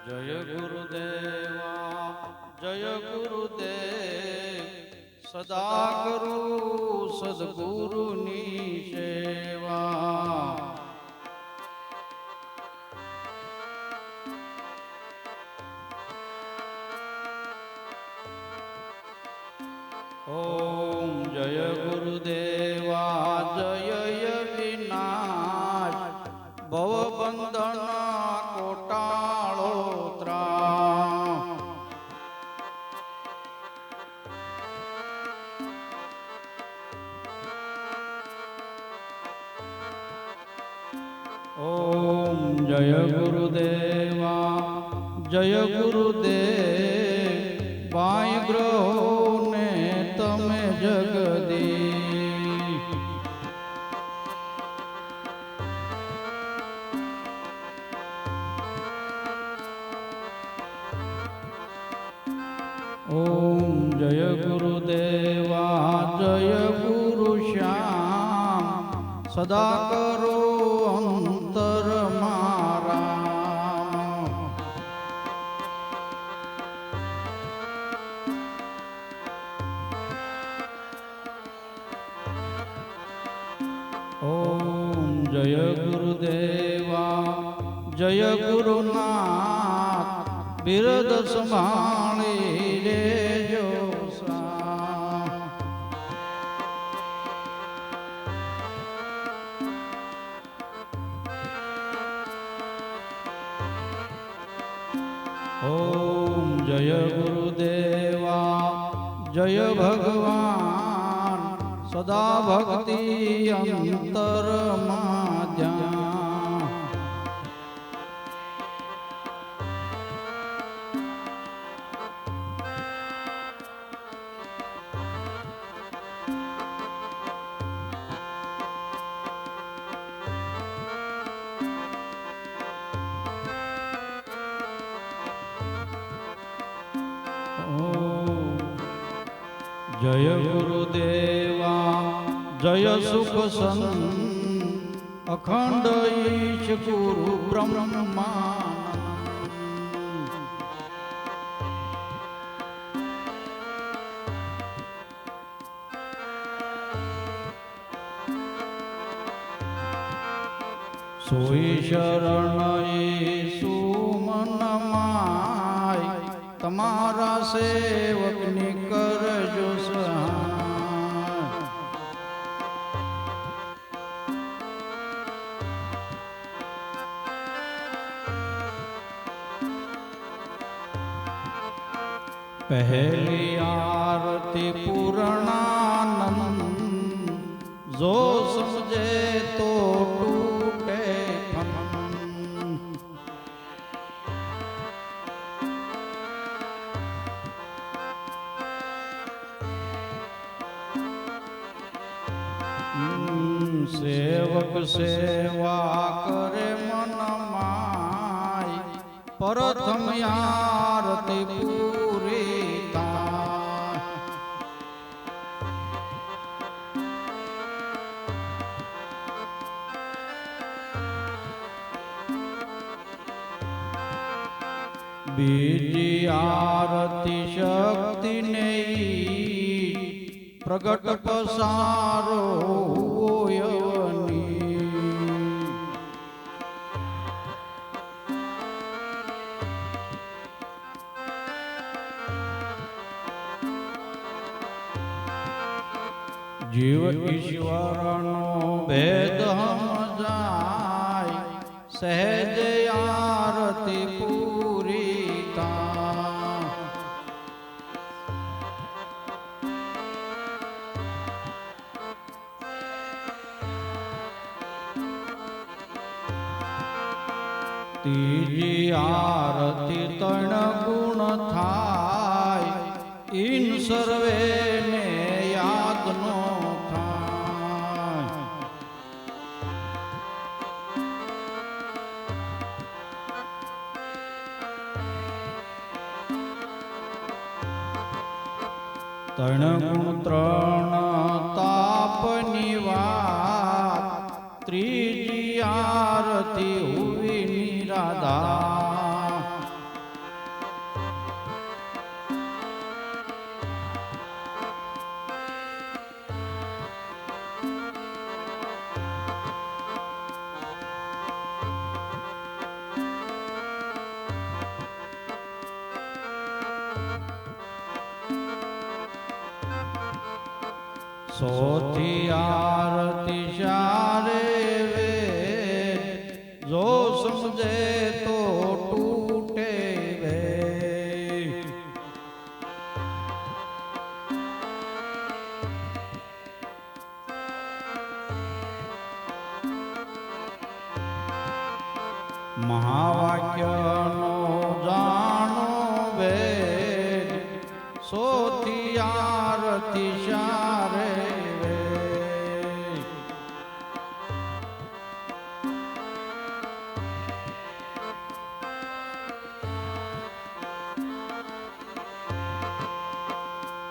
જય ગુરુદેવા જય ગુરુદેવ સદા કરું સદગુરુની સેવા. ઓમ જય ગુરુદેવા જય વિનાશ ભવબંધન કોટાળો ત્રાણ. ઓમ જય ગુરુદેવા જય ગુરુદેવ બાય ગ્રહોને તમે જગદી. ઓમ જય ગુરુદેવા જય ગુરુ શ્યામ સદા કરો અંતર મારા. ઓમ જય ગુરુદેવા જય ગુરુનાથ બિરદ સંભાળી લેજો સા. ઓમ જય ગુરુદેવા જય ભગવાન સદા ભક્તિ અંતરમાં ધ્યાન. જય ગુરુદેવા જય સુખ સંત અખંડ ઈશ ગુરુ બ્રહ્માનંદ. સોઈ શરણ ઈસુ મન માય તમારા સેવકની કરજો સહાય. પહેલી આરતી પૂર્ણાનંદ જો સમજે તો તૂટે ફન. સેવક સેવા કરે મન માય પ્રથમ આરતી પૂરી થાય. બીજી આરતી શક્તિ નહીં પ્રગટ પસારો હોયની. જીવ ઈશ્વરનો ભેદ સમજાય સહેજ આરતી પૂરી થાય. ત્રીજી આરતી ત્રણ ગુણ થાય ઇન સર્વે ને યાદ નો થાય. ત્રણ ગુણ ત્રણ તાપની વાત ત્રીજી આરતી હુઈ નિરાધા. સોથી આરતી શારે વેદ, જો સમજે તો તૂટે વેદ. મહાવાક્યનો જાણો વેદ, સોથી આરતી શારે વેદ.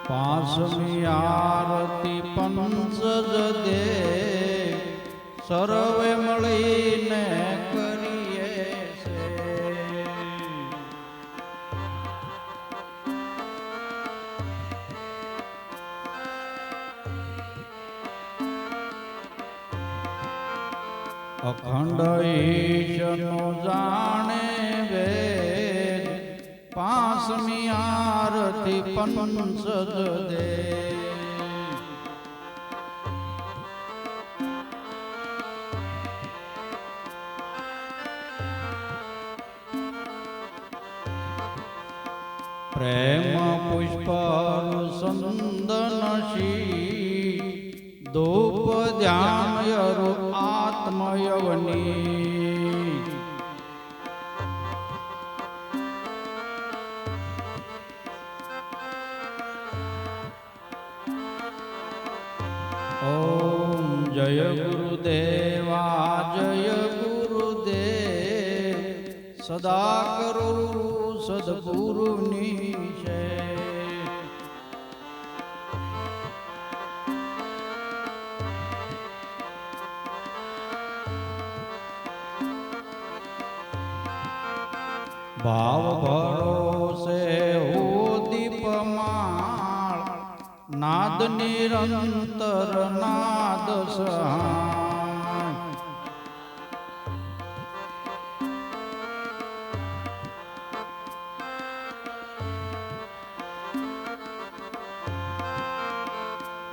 પાંચમી આરતી પંચજ દે, સર્વે મળીને કરીએ છે. અખંડ ઈશનો જાણે વેદ, પાંચમી આરતી પંચજ દે. પ્રેમ પુષ્પ સંદનશી, ધૂપ ધ્યાનયરુ આત્મયવની. ઓમ જય ગુરુદેવા જય ગુરુદેવ, સદા કરું સદગુરુની છે. ભાવ ભરોસે હો દીપમાળ, નાદ નિરંતર નાદ સહાય.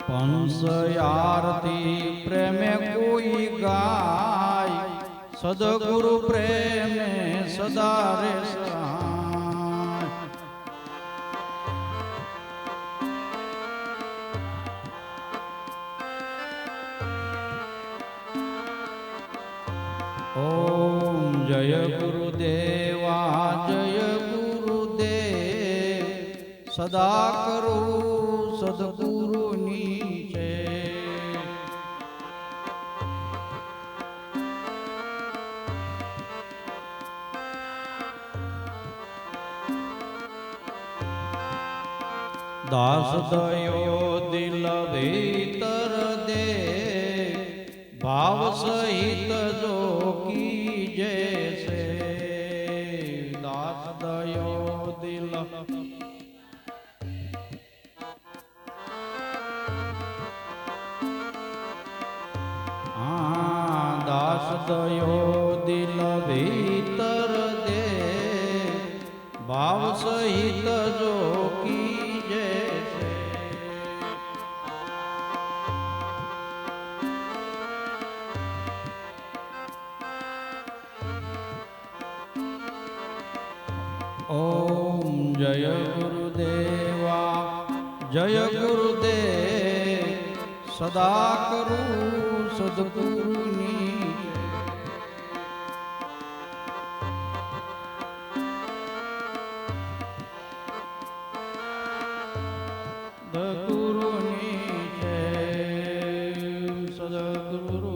પંસ આરતી પ્રેમે કોઈ ગાય, સદગુરુ પ્રેમે સદા રે સહાય. ઓમ જય ગુરુદેવા જય ગુરુદેવ, સદા કરું સદગુરુની છે. દાસ દયો દિલ ભીતર દે, ભાવ સહિત જો કીજે છે. દાસ દયો દિલ દાસ દયો દિલ ભીતર દે, ભાવ સહિત જો કીજે છે. ઓમ જય ગુરુદેવા જય ગુરુદેવ, સદા કરું સદગુરુની. સદગુરુની છે સદગુરુ